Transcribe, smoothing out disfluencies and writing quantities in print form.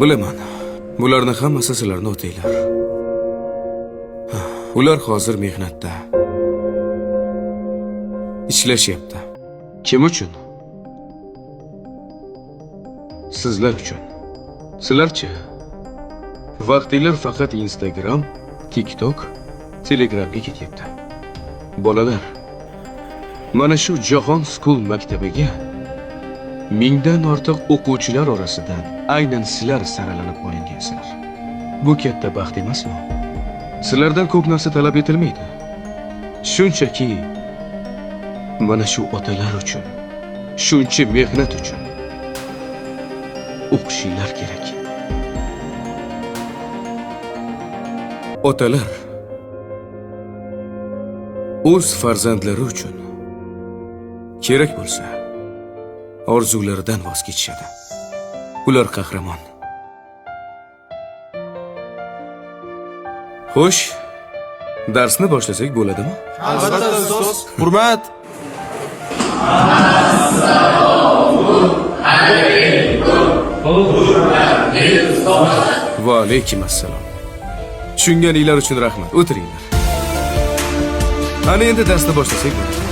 Bilaman. Bularni hammasi sizlarning o'tinglar. Ular hozir mehnatda. Ishlashyapti. Kim uchun? Sizlar uchun. Sizlarchi? Vaqtinglar faqat Instagram, TikTok, Telegramga ketyapti. Bolalar, mana shu Jahon School maktabiga 1000 dan ortiq o'quvchilar orasidan aynan sizlar saralanib qo'yilgansizlar. Bu katta baxt emasmi? Sizlardan ko'p narsa talab etilmaydi. Shunchaki mana shu otalar uchun, shuncha mehnat uchun o'qishinglar kerak. Otalar o'z farzandlari uchun kerak bo'lsa orzularidan voz kechishadi. Ular qahramon. Xo'sh, darsni boshlasak bo'ladimi? Albatta, ustoz. Hurmat. Va alaykum assalom. Tushunganinglar uchun rahmat. O'tiringlar. Ana endi darsni boshlasak bo'ladi.